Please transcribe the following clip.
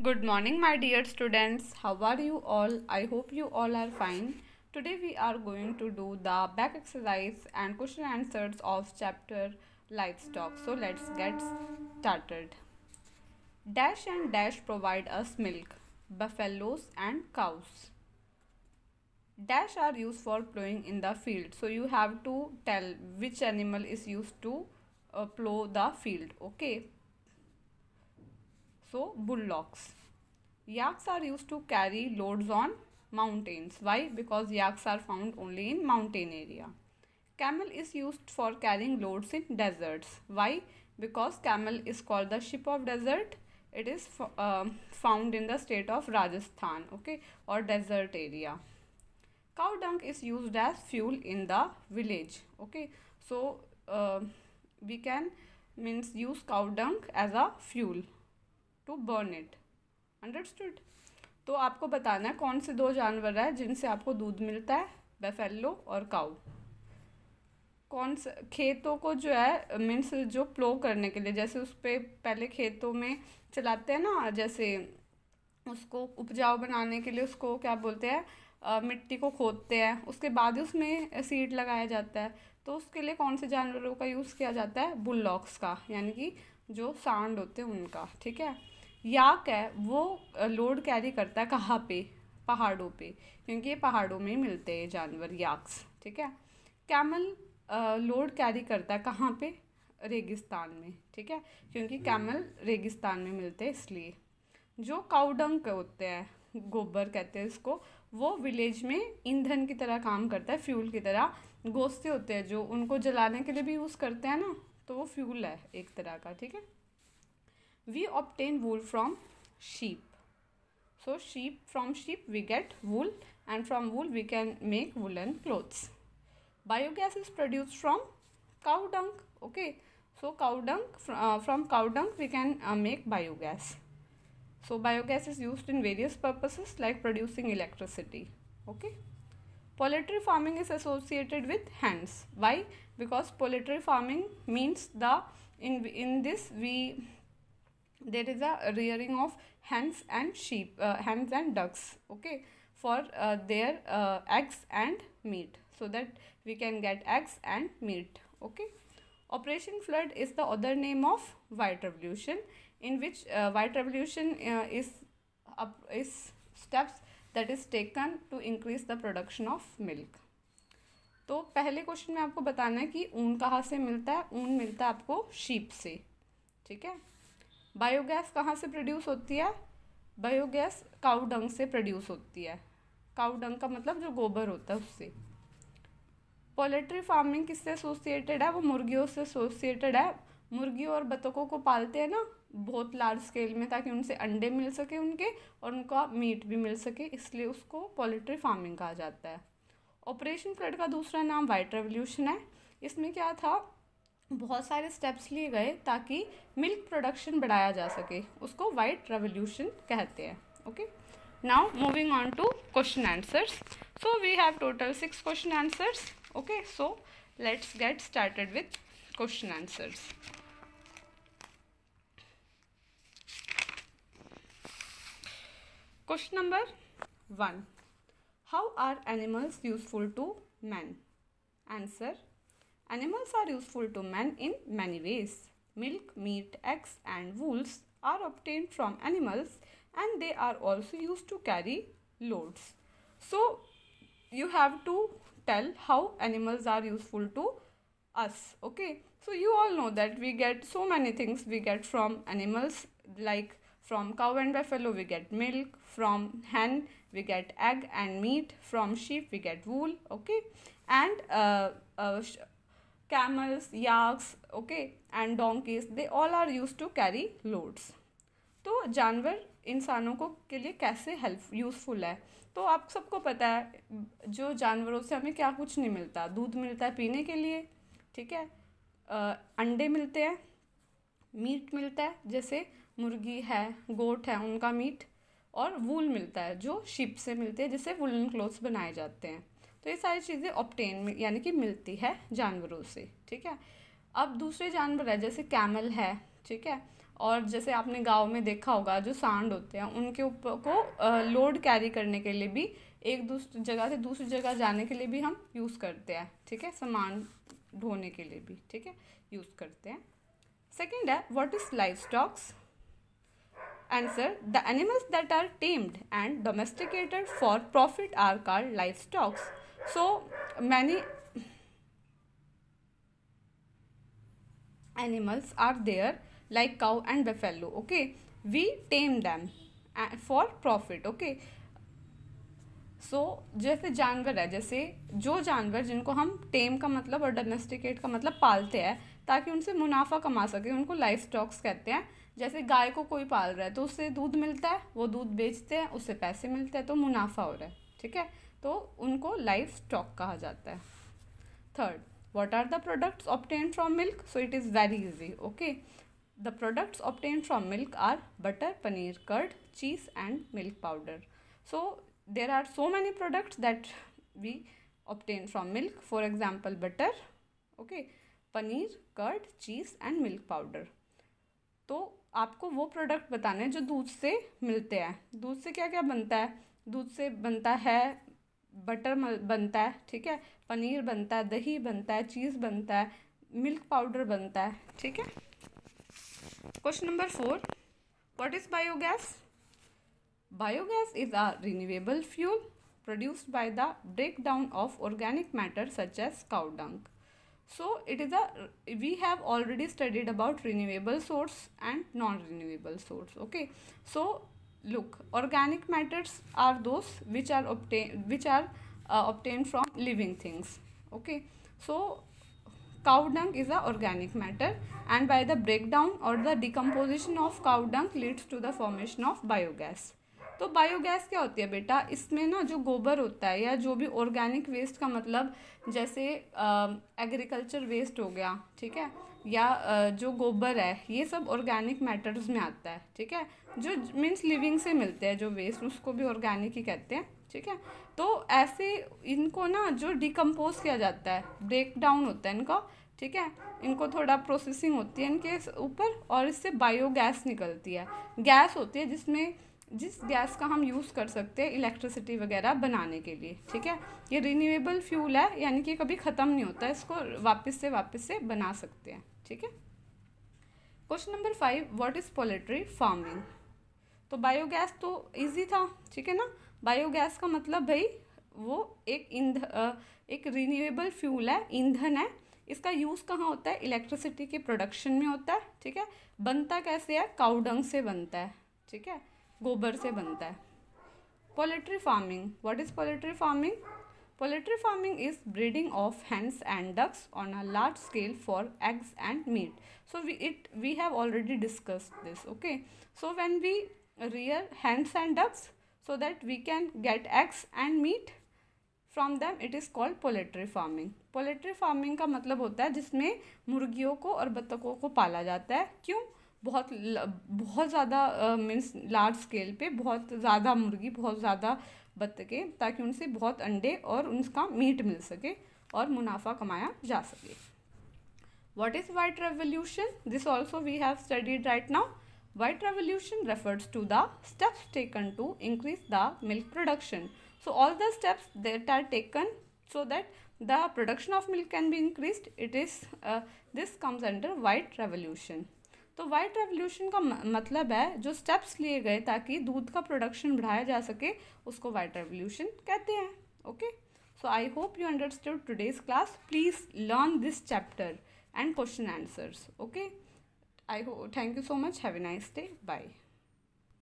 Good morning, my dear students. How are you all? I hope you all are fine. Today we are going to do the back exercise and question answers of chapter livestock. So let's get started. Dash and dash provide us milk, buffaloes and cows. Dash are used for plowing in the field. So you have to tell which animal is used to plow the field. Okay. So bullocks. Yaks are used to carry loads on mountains. Why? Because yaks are found only in mountain area. Camel is used for carrying loads in deserts. Why? Because camel is called the ship of desert. It is found in the state of Rajasthan, okay, or desert area. Cow dung is used as fuel in the village, okay. So we can use cow dung as a fuel to burn it. Understood. तो आपको बताना है कौन से दो जानवर है जिनसे आपको दूध मिलता है, बफेलो और काऊ। कौन से खेतों को जो है मीन्स जो प्लो करने के लिए, जैसे उस पर पहले खेतों में चलाते हैं ना, जैसे उसको उपजाऊ बनाने के लिए उसको क्या बोलते हैं, मिट्टी को खोदते हैं, उसके बाद ही उसमें सीड लगाया जाता है। तो उसके लिए कौन से जानवरों का यूज़ किया जाता है, बुलडॉग्स का, यानी कि जो सांड होते हैं उनका, ठीक है। याक है वो लोड कैरी करता है कहाँ पे, पहाड़ों पे, क्योंकि ये पहाड़ों में ही मिलते हैं जानवर याक्स, ठीक है। कैमल लोड कैरी करता है कहाँ पे, रेगिस्तान में, ठीक है, क्योंकि कैमल रेगिस्तान में मिलते हैं इसलिए। जो काउडंग होते हैं, गोबर कहते हैं इसको, वो विलेज में ईंधन की तरह काम करता है, फ्यूल की तरह। गोश्ते होते हैं जो उनको जलाने के लिए भी यूज़ करते हैं ना, तो वो फ्यूल है एक तरह का, ठीक है। We obtain wool from sheep. So from sheep we get wool, and from wool we can make woolen clothes. Biogas is produced from cow dung. Okay, so cow dung, from cow dung we can make biogas. So biogas is used in various purposes like producing electricity. Okay. Poultry farming is associated with hens. Why? Because poultry farming means in this there is a rearing of hens and sheep, hens and ducks, okay, for their eggs and meat, so that we can get eggs and meat, okay. Operation Flood is the other name of White Revolution, in which White Revolution is steps that is taken to increase the production of milk. तो पहले question में आपको बताना है कि ऊन कहाँ से मिलता है। ऊन मिलता है आपको शीप से, ठीक है। बायोगैस कहाँ से प्रोड्यूस होती है, बायोगैस काऊ डंग से प्रोड्यूस होती है। काऊ डंग का मतलब जो गोबर होता है उससे। पोल्ट्री फार्मिंग किससे एसोसिएटेड है, वो मुर्गियों से एसोसिएटेड है। मुर्गियों और बतखों को पालते हैं ना बहुत लार्ज स्केल में, ताकि उनसे अंडे मिल सके उनके, और उनका मीट भी मिल सके, इसलिए उसको पोल्ट्री फार्मिंग कहा जाता है। ऑपरेशन फ्लड का दूसरा नाम वाइट रेवोल्यूशन है। इसमें क्या था, बहुत सारे स्टेप्स लिए गए ताकि मिल्क प्रोडक्शन बढ़ाया जा सके, उसको वाइट रेवोल्यूशन कहते हैं, okay. Now moving on to question answers. So we have total 6 question answers, okay. So let's get started with question answers. Question number 1, how are animals useful to man? Answer, animals are useful to man in many ways. Milk, meat, eggs and wools are obtained from animals, and they are also used to carry loads. So you have to tell how animals are useful to us, okay. So you all know that we get so many things we get from animals, like from cow and buffalo we get milk, from hen we get egg and meat, from sheep we get wool, okay, and camels, yaks, okay, and donkeys, they all are used to carry loads. तो जानवर इंसानों को के लिए कैसे useful है, तो आप सबको पता है जो जानवरों से हमें क्या कुछ नहीं मिलता। दूध मिलता है पीने के लिए, ठीक है, अंडे मिलते हैं, मीट मिलता है जैसे मुर्गी है, गोट है, उनका मीट, और वूल मिलता है जो शीप से मिलते हैं, जिससे वुलन क्लोथ्स बनाए जाते हैं। तो ये सारी चीज़ें ऑब्टेन यानी कि मिलती है जानवरों से, ठीक है। अब दूसरे जानवर है जैसे कैमल है, ठीक है, और जैसे आपने गांव में देखा होगा जो सांड होते हैं उनके ऊपर को लोड कैरी करने के लिए भी, एक दूसरी जगह से दूसरी जगह जाने के लिए भी हम यूज़ करते हैं, ठीक है, सामान ढोने के लिए भी, ठीक है, यूज़ करते हैं। सेकेंड है व्हाट इज लाइव स्टॉक्स। आंसर, the animals that are tamed and domesticated for profit are called livestocks. So many animals are there like cow and buffalo, okay, we tame them for profit, okay. सो जैसे जानवर है, जैसे जो जानवर जिनको हम टेम का मतलब और डोमेस्टिकेट का मतलब पालते हैं ताकि उनसे मुनाफा कमा सके, उनको लाइफ स्टॉक्स कहते हैं। जैसे गाय को कोई पाल रहा है तो उससे दूध मिलता है, वो दूध बेचते हैं, उससे पैसे मिलते हैं, तो मुनाफा हो रहा है, ठीक है, तो उनको लाइफ स्टॉक कहा जाता है। Third, what are the products obtained from milk? So it is very easy, okay. The products obtained from milk are butter, paneer, curd, cheese and milk powder. So there are so many products that we obtain from milk. For example, butter, okay, paneer, curd, cheese and milk powder. तो आपको वो product बताने हैं जो दूध से मिलते हैं। दूध से क्या क्या बनता है? दूध से बनता है बटर बनता है, ठीक है, पनीर बनता है, दही बनता है, चीज़ बनता है, मिल्क पाउडर बनता है, ठीक है। Question number 4, what is biogas? Biogas is a renewable fuel produced by the breakdown of organic matter such as cow dung. So it is we have already studied about renewable source and non-renewable source, okay. So look, organic matters are those which are obtained from living things, okay. So cow dung is a organic matter and by the breakdown or the decomposition of cow dung leads to the formation of biogas. तो biogas क्या होती है बेटा? इसमें ना जो गोबर होता है या जो भी ऑर्गेनिक वेस्ट का मतलब जैसे एग्रीकल्चर वेस्ट हो गया, ठीक है, या जो गोबर है, ये सब ऑर्गेनिक मैटर्स में आता है, ठीक है, जो मीन्स लिविंग से मिलते हैं जो वेस्ट, उसको भी ऑर्गेनिक ही कहते हैं, ठीक है। तो ऐसे इनको ना जो डिकम्पोज किया जाता है, ब्रेक डाउन होता है इनका, ठीक है, इनको थोड़ा प्रोसेसिंग होती है इनके ऊपर और इससे बायोगैस निकलती है। गैस होती है जिस गैस का हम यूज़ कर सकते हैं इलेक्ट्रिसिटी वगैरह बनाने के लिए, ठीक है। ये रिन्यूएबल फ्यूल है, यानी कि कभी ख़त्म नहीं होता है, इसको वापस से बना सकते हैं, ठीक है। Question number 5, what is poultry farming? तो बायोगैस तो इजी था, ठीक है ना। बायोगैस का मतलब भाई वो एक रिन्यूएबल फ्यूल है, ईंधन है। इसका यूज़ कहाँ होता है? इलेक्ट्रिसिटी के प्रोडक्शन में होता है, ठीक है। बनता कैसे है? काऊ डंग से बनता है, ठीक है, गोबर से बनता है। Poultry farming, what is poultry farming? Poultry farming is breeding of hens and ducks on a large scale for eggs and meat. So we have already discussed this, okay. So when we rear hens and ducks so that we can get eggs and meat from them, it is called poultry farming. Poultry farming का मतलब होता है जिसमें मुर्गियों को और बत्तखों को पाला जाता है। क्यों? बहुत ज़्यादा मीन्स लार्ज स्केल पे, बहुत ज़्यादा मुर्गी, बहुत ज़्यादा बत्तखें, ताकि उनसे बहुत अंडे और उनका मीट मिल सके और मुनाफा कमाया जा सके। What is white revolution? This also we have studied right now. White revolution refers to the steps taken to increase the milk production. So all the steps that are taken so that the production of milk can be increased, it is this comes under white revolution. तो white revolution का मतलब है जो steps लिए गए ताकि दूध का प्रोडक्शन बढ़ाया जा सके, उसको वाइट रेवोल्यूशन कहते हैं, okay. So I hope you understood today's class. Please learn this chapter and question answers, okay. I hope, thank you so much, have a nice day, bye.